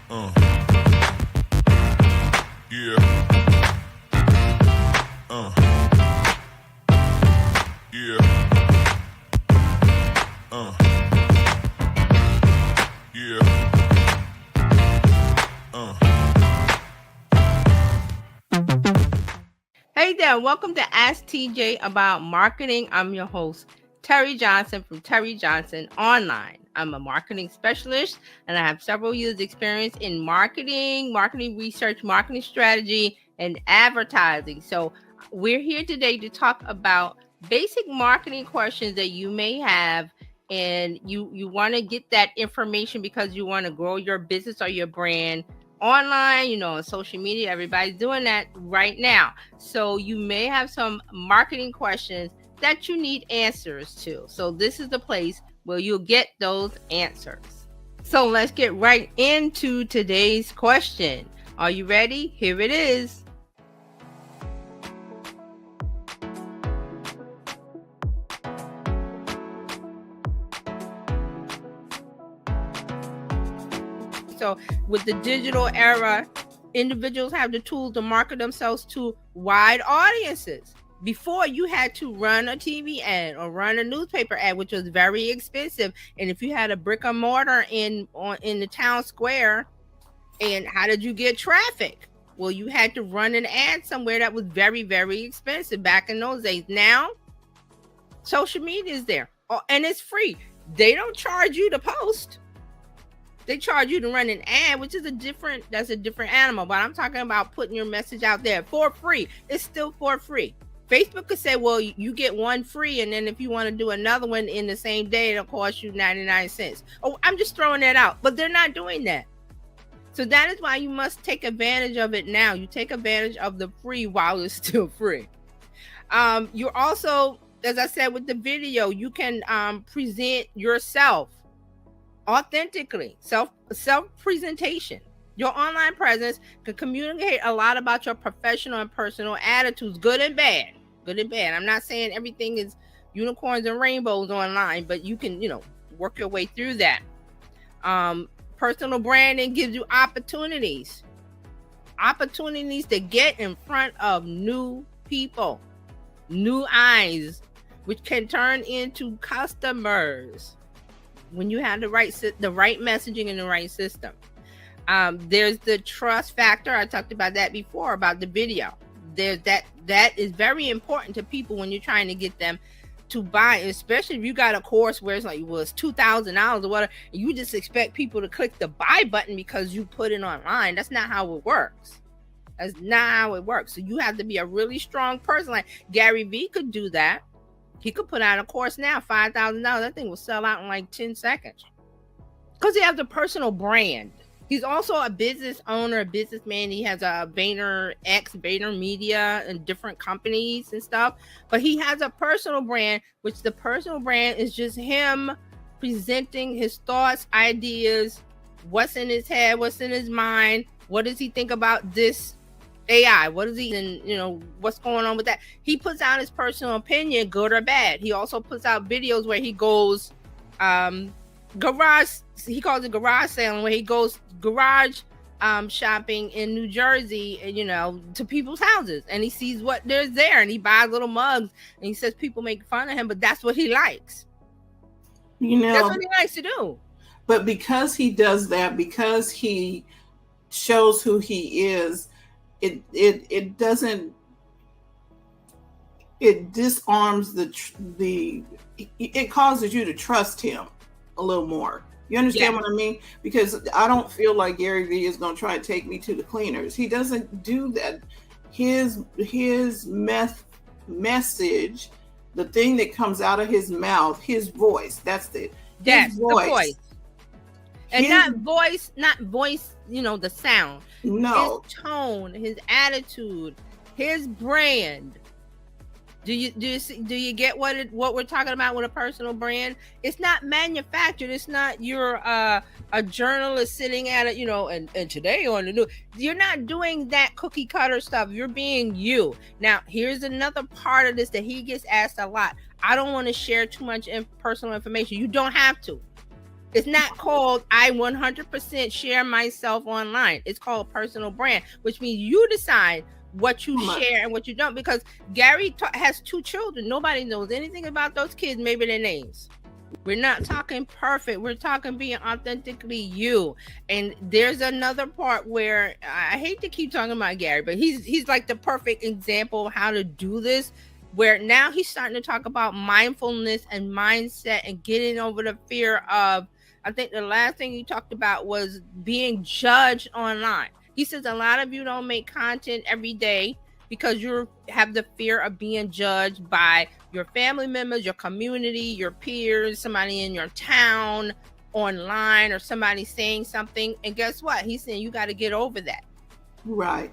Yeah. Yeah. Yeah. Hey there, welcome to Ask TJ About Marketing. I'm your host, Terry Johnson from Terry Johnson Online. I'm a marketing specialist and I have several years experience in marketing research, marketing strategy, and advertising. So we're here today to talk about basic marketing questions that you may have, and you want to get that information because you want to grow your business or your brand online, on social media. Everybody's doing that right now. So you may have some marketing questions that you need answers to. So this is the place where you'll get those answers. So let's get right into today's question. Are you ready? Here it is. So with the digital era, individuals have the tools to market themselves to wide audiences. Before, you had to run a TV ad or run a newspaper ad, which was very expensive. And if you had a brick and mortar in the town square, and how did you get traffic? Well, you had to run an ad somewhere that was very, very expensive back in those days. Now, social media is there, and it's free. They don't charge you to post. They charge you to run an ad, which is that's a different animal. But I'm talking about putting your message out there for free. It's still for free. Facebook could say, well, you get one free, and then if you want to do another one in the same day, it'll cost you 99 cents. Oh, I'm just throwing that out. But they're not doing that. So that is why you must take advantage of it now. You take advantage of the free while it's still free. You're also, as I said with the video, you can present yourself authentically, self-presentation. Your online presence can communicate a lot about your professional and personal attitudes, good and bad. I'm not saying everything is unicorns and rainbows online, but you can, work your way through that. Personal branding gives you opportunities to get in front of new people, new eyes, which can turn into customers when you have the right messaging and the right system. There's the trust factor. I talked about that before, about the video. There's that is very important to people when you're trying to get them to buy, especially if you got a course where it's like, well, it's $2,000 or whatever, and you just expect people to click the buy button because you put it online. That's not how it works. So you have to be a really strong person. Like Gary Vee could do that. He could put out a course now, $5,000. That thing will sell out in like 10 seconds. Because he has a personal brand. He's also a business owner, a businessman. He has a Vayner Media and different companies and stuff. But he has a personal brand, which the personal brand is just him presenting his thoughts, ideas, what's in his head, what's in his mind, what does he think about this AI, what is he, and what's going on with that. He puts out his personal opinion, good or bad. He also puts out videos where he goes garage, he calls it garage sailing, where he goes garage shopping in New Jersey, to people's houses, and he sees what there's there, and he buys little mugs, and he says people make fun of him, but that's what he likes. That's what he likes to do. But because he does that, because he shows who he is, it disarms it causes you to trust him a little more. You understand what I mean? Because I don't feel like Gary Vee is going to try to take me to the cleaners. He doesn't do that. His message, the thing that comes out of his mouth, his voice, the voice. And not voice, the sound. No. His tone, his attitude, his brand. Do you get what we're talking about with a personal brand? It's not manufactured. It's not you're a journalist sitting at it, and today on the news. You're not doing that cookie cutter stuff. You're being you. Now, here's another part of this that he gets asked a lot. I don't want to share too much personal information. You don't have to. It's not called I 100% share myself online. It's called personal brand, which means you decide what you share and what you don't. Because Gary has 2 children. Nobody knows anything about those kids, maybe their names. We're not talking perfect. We're talking being authentically you. And there's another part where I hate to keep talking about Gary, but he's like the perfect example of how to do this, where now he's starting to talk about mindfulness and mindset and getting over the fear of, I think the last thing he talked about was being judged online. He says a lot of you don't make content every day because you have the fear of being judged by your family members, your community, your peers, somebody in your town, online, or somebody saying something. And guess what? He's saying you got to get over that. Right.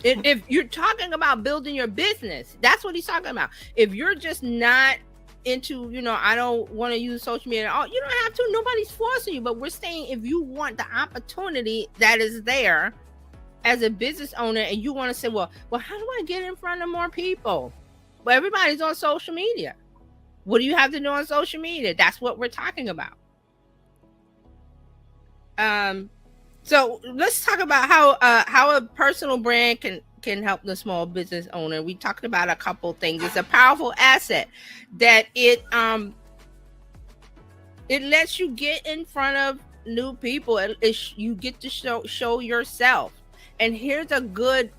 If you're talking about building your business, that's what he's talking about. If you're just not into, I don't want to use social media, you don't have to. Nobody's forcing you. But we're saying if you want the opportunity that is there as a business owner, and you want to say, well, how do I get in front of more people? Well, everybody's on social media. What do you have to do on social media? That's what we're talking about. So let's talk about how a personal brand can help the small business owner. We talked about a couple things. It's a powerful asset that it lets you get in front of new people. You get to show yourself. And here's a good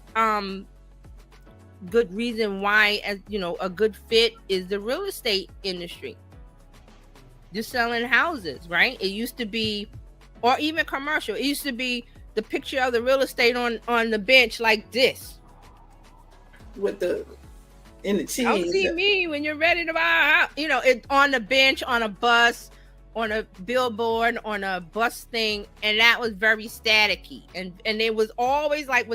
reason why, as a good fit is the real estate industry. You're selling houses, right? It used to be, or even commercial. It used to be the picture of the real estate on the bench like this. With the cheese. Don't see me when you're ready to buy a house. It on the bench, on a bus, on a billboard, on a bus thing, and that was very staticky. And it was always like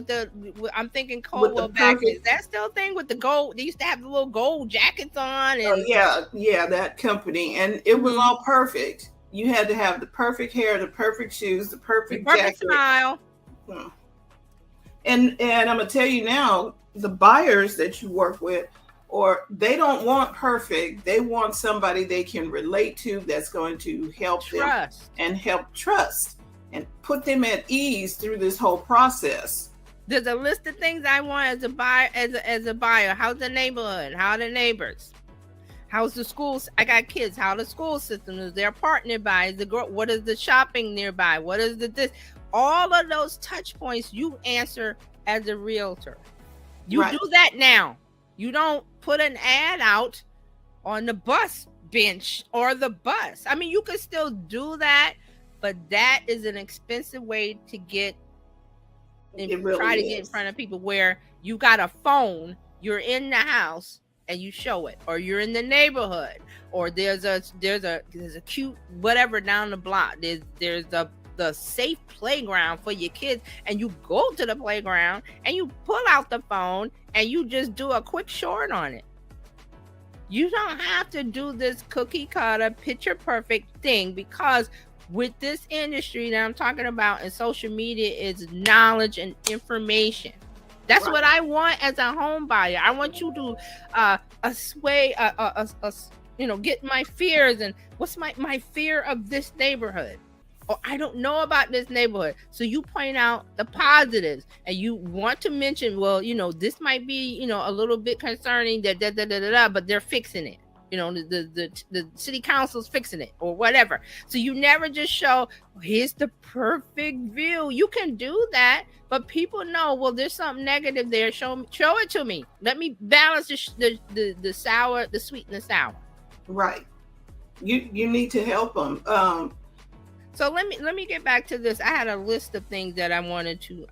I'm thinking Coldwell back. Is that still a thing with the gold? They used to have the little gold jackets on. And yeah, that company, and it was all perfect. You had to have the perfect hair, the perfect shoes, the perfect jacket, smile. And I'm gonna tell you now, the buyers that you work with, they don't want perfect. They want somebody they can relate to, that's going to help them and help trust and put them at ease through this whole process. There's a list of things I want as a buyer. As a buyer, how's the neighborhood? How are the neighbors? How's the schools? I got kids. How the school system is? Their part nearby? What is the shopping nearby? What is this? All of those touch points you answer as a realtor. You do that now. You don't put an ad out on the bus bench or the bus. I mean, you could still do that, but that is an expensive way to get to get in front of people, where you got a phone, you're in the house and you show it, or you're in the neighborhood, or there's a cute whatever down the block. There's the safe playground for your kids, and you go to the playground and you pull out the phone and you just do a quick short on it. You don't have to do this cookie cutter picture perfect thing, because with this industry that I'm talking about in social media is knowledge and information. That's what I want as a home buyer. I want you to get my fears, and what's my fear of this neighborhood. Or I don't know about this neighborhood. So you point out the positives, and you want to mention, well, this might be, a little bit concerning, but they're fixing it. The city council's fixing it, or whatever. So you never just show, here's the perfect view. You can do that, but people know, well, there's something negative there. Show it to me. Let me balance the sour, the sweet and the sour. Right. You need to help them. So let me get back to this. I had a list of things that I wanted to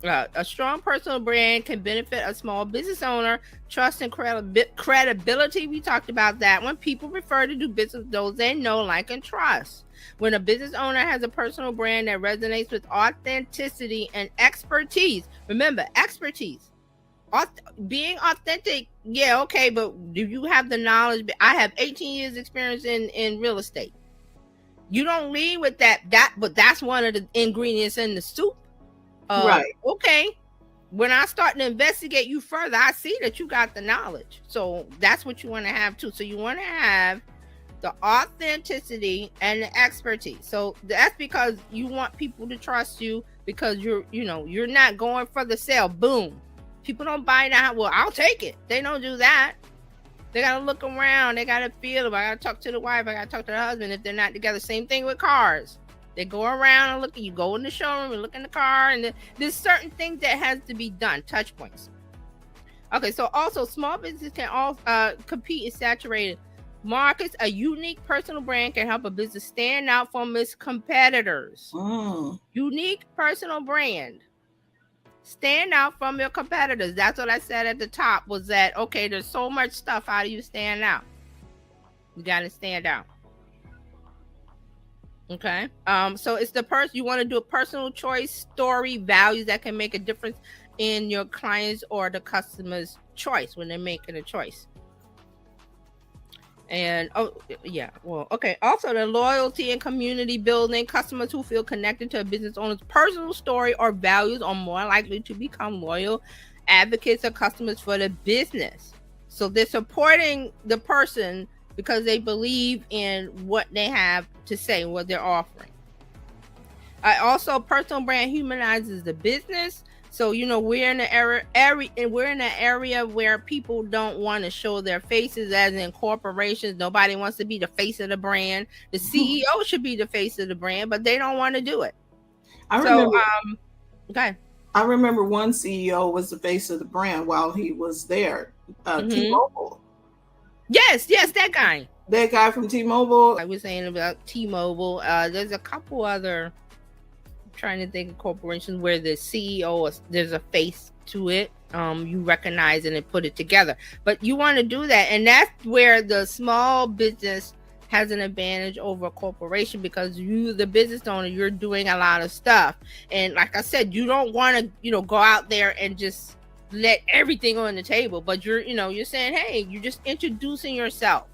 a strong personal brand can benefit a small business owner. Trust and credibility. We talked about that one. People prefer to do business with those they know, like, and trust. When a business owner has a personal brand that resonates with authenticity and expertise. Remember, expertise. Being authentic, yeah, okay, but do you have the knowledge? I have 18 years experience in real estate. You don't lead with that, but that's one of the ingredients in the soup. Right. Okay. When I start to investigate you further, I see that you got the knowledge. So that's what you want to have too. So you want to have the authenticity and the expertise. So that's because you want people to trust you, because you're not going for the sale. Boom. People don't buy that. Well, I'll take it. They don't do that. They got to look around. They got to feel it. I got to talk to the wife. I got to talk to the husband if they're not together. Same thing with cars. They go around and look. You go in the showroom and look in the car. And there's certain things that has to be done. Touch points. Okay, so also small business can all compete in saturated markets. A unique personal brand can help a business stand out from its competitors. Unique personal brand. Stand out from your competitors. That's what I said at the top, was that, okay, there's so much stuff. How do you stand out? You got to stand out. Okay. So it's the person, you want to do a personal choice, story, values that can make a difference in your clients or the customer's choice when they're making a choice. And also the loyalty and community building. Customers who feel connected to a business owner's personal story or values are more likely to become loyal advocates or customers for the business. So they're supporting the person because they believe in what they have to say, what they're offering. Also, personal brand humanizes the business. So, we're in an area where people don't want to show their faces, as in corporations. Nobody wants to be the face of the brand. The CEO should be the face of the brand, but they don't want to do it. I remember one CEO was the face of the brand while he was there. T-Mobile. Yes, that guy. That guy from T-Mobile. I was saying about T-Mobile. There's a couple other, trying to think of corporations where the CEO there's a face to it. You recognize it and put it together. But you want to do that, and that's where the small business has an advantage over a corporation, because you, the business owner, you're doing a lot of stuff. And like I said, you don't want to, go out there and just let everything on the table. But you're saying, hey, you're just introducing yourself.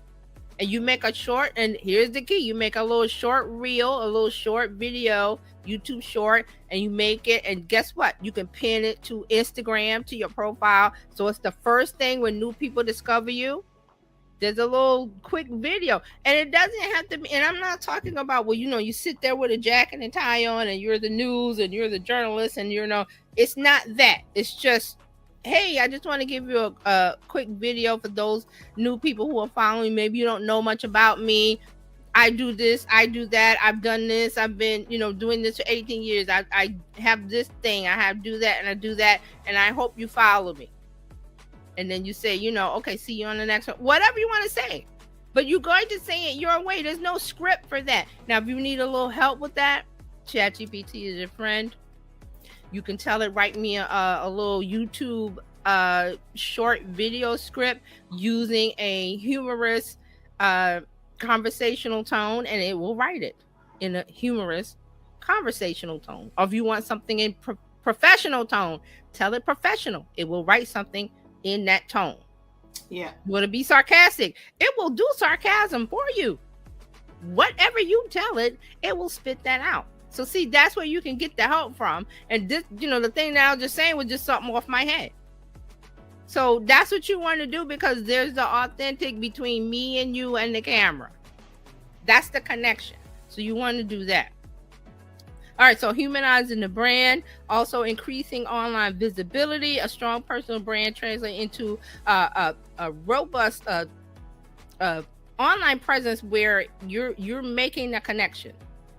And you make a short, and here's the key, you make a little short reel, a little short video, YouTube short, and you make it, and guess what? You can pin it to Instagram, to your profile. So it's the first thing when new people discover you. There's a little quick video, and it doesn't have to be, and I'm not talking about, well, you sit there with a jacket and tie on, and you're the news, and you're the journalist, and it's not that. It's just, hey, I just want to give you a quick video for those new people who are following. Maybe you don't know much about me. I do this, I do that. I've done this. I've been, doing this for 18 years. I have this thing. I have do that, and I do that. And I hope you follow me. And then you say, okay, see you on the next one. Whatever you want to say. But you're going to say it your way. There's no script for that. Now, if you need a little help with that, ChatGPT is your friend. You can tell it, write me a little YouTube short video script using a humorous conversational tone, and it will write it in a humorous conversational tone. Or if you want something in professional tone, tell it professional. It will write something in that tone. Yeah. You want to be sarcastic, it will do sarcasm for you. Whatever you tell it, it will spit that out. So see, that's where you can get the help from. And this, the thing that I was just saying was just something off my head. So that's what you want to do, because there's the authentic between me and you and the camera. That's the connection. So you want to do that. All right, so humanizing the brand, also increasing online visibility. A strong personal brand translates into a robust online presence where you're making a connection.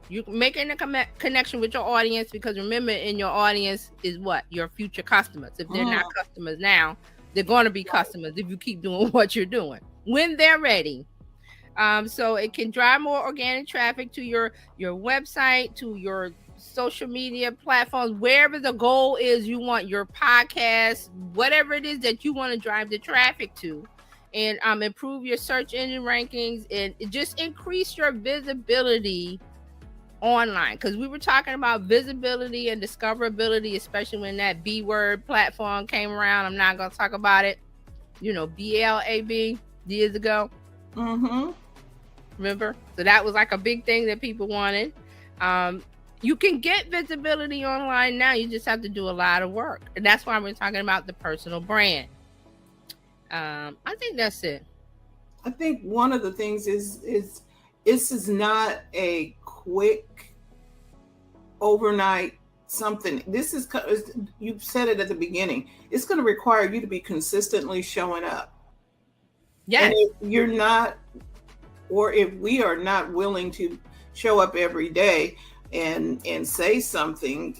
You're making a connection with your audience, because remember, in your audience is what? Your future customers. If they're not customers now, they're going to be customers if you keep doing what you're doing when they're ready. So it can drive more organic traffic to your website, to your social media platforms, wherever the goal is. You want your podcast, whatever it is that you want to drive the traffic to, and improve your search engine rankings, and just increase your visibility online. Because we were talking about visibility and discoverability, especially when that B word platform came around. I'm not going to talk about it. BLAB years ago. Remember? So that was like a big thing that people wanted. You can get visibility online now. You just have to do a lot of work. And that's why we're talking about the personal brand. I think that's it. I think one of the things is this is not a quick overnight something. This is, you said it at the beginning, it's going to require you to be consistently showing up. Yes. And if you're not, or if we are not willing to show up every day and say something,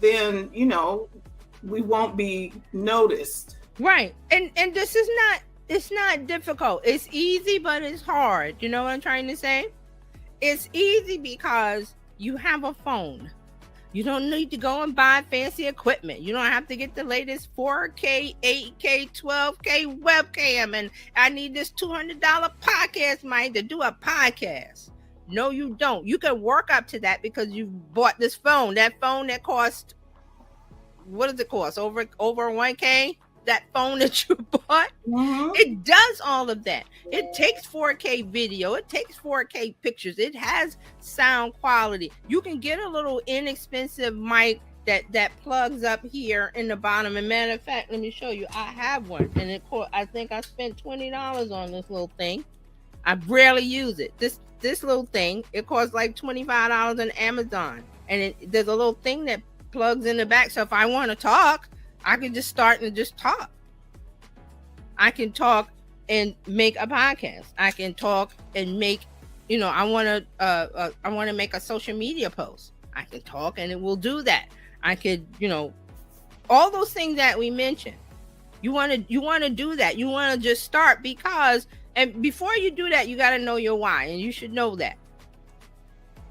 then, you know, we won't be noticed. Right. And this is not, it's not difficult. It's easy, but it's hard. You know what I'm trying to say? It's easy because you have a phone. You don't need to go and buy fancy equipment. You don't have to get the latest 4K, 8K, 12K webcam. And I need this $200 podcast mic to do a podcast. No, you don't. You can work up to that because you bought this phone. That phone that cost, what does it cost? Over 1K? That phone that you bought, it does all of that. It takes 4K video, it takes 4K pictures, it has sound quality. You can get a little inexpensive mic that plugs up here in the bottom. And matter of fact, let me show you. I have one, and I think I spent $20 on this little thing. I rarely use it. This little thing, it costs like $25 on Amazon, and there's a little thing that plugs in the back. So if I want to talk, I can just start and just talk. I can talk and make a podcast. I can talk and make, you know, I want to make a social media post. I can talk and it will do that. I could, you know, all those things that we mentioned. You want to do that. You want to just start, because, and before you do that, you got to know your why, and you should know that.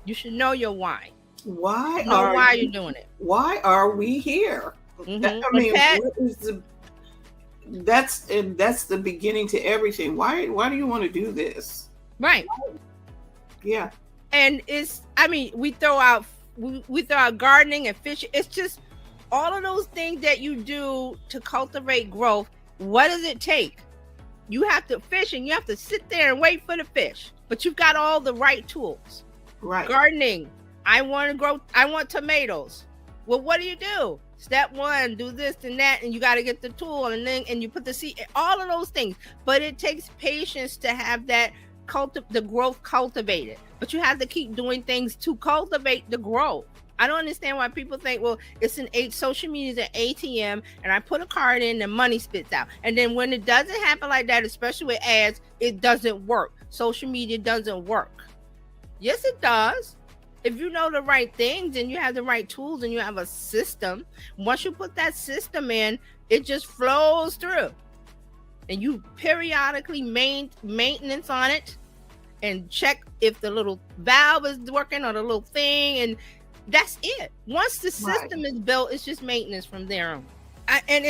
You should know your why. Why you're doing it? Why are we here? Mm-hmm. I mean, what is that's the beginning to everything. Why do you want to do this? Right. Yeah. And it's, I mean, we throw out gardening and fishing. It's just all of those things that you do to cultivate growth. What does it take? You have to fish, and you have to sit there and wait for the fish, but you've got all the right tools. Right. Gardening. I want tomatoes. Well, what do? Step one, do this and that, and you got to get the tool, and you put the seed, all of those things. But it takes patience to have that the growth cultivated. But you have to keep doing things to cultivate the growth. I don't understand why people think, well, social media is an ATM, and I put a card in and money spits out. And then when it doesn't happen like that, especially with ads, it doesn't work. Social media doesn't work. Yes, it does. If you know the right things and you have the right tools and you have a system, once you put that system in, it just flows through. And you periodically maintenance on it and check if the little valve is working or the little thing, and that's it. Once the system is built, it's just maintenance from there on. And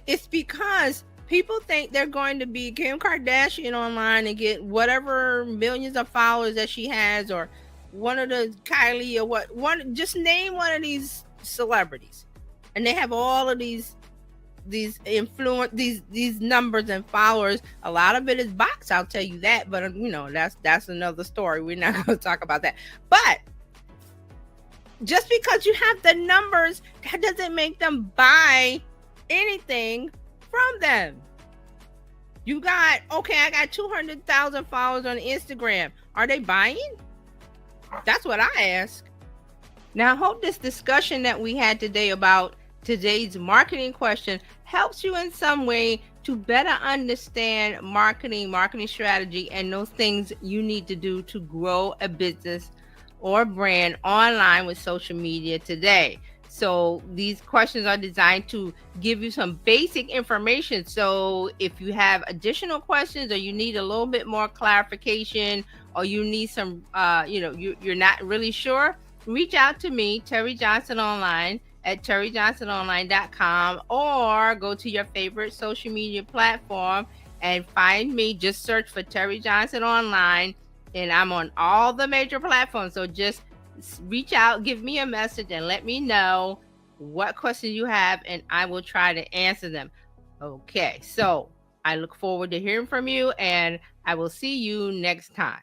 it's because people think they're going to be Kim Kardashian online and get whatever millions of followers that she has, or one of the Kylie, or just name one of these celebrities, and they have all of these influence, these numbers and followers. A lot of it is bots, I'll tell you that, but you know, that's another story. We're not going to talk about that. But just because you have the numbers, that doesn't make them buy anything from them. I got 200,000 followers on Instagram. Are they buying? That's what I ask. Now, I hope this discussion that we had today about today's marketing question helps you in some way to better understand marketing strategy, and those things you need to do to grow a business or brand online with social media today. So these questions are designed to give you some basic information. So if you have additional questions, or you need a little bit more clarification, or you need some, you're not really sure, reach out to me, Terry Johnson Online, at terryjohnsononline.com, or go to your favorite social media platform and find me. Just search for Terry Johnson Online, and I'm on all the major platforms. So just reach out, give me a message, and let me know what questions you have, and I will try to answer them. Okay, so I look forward to hearing from you, and I will see you next time.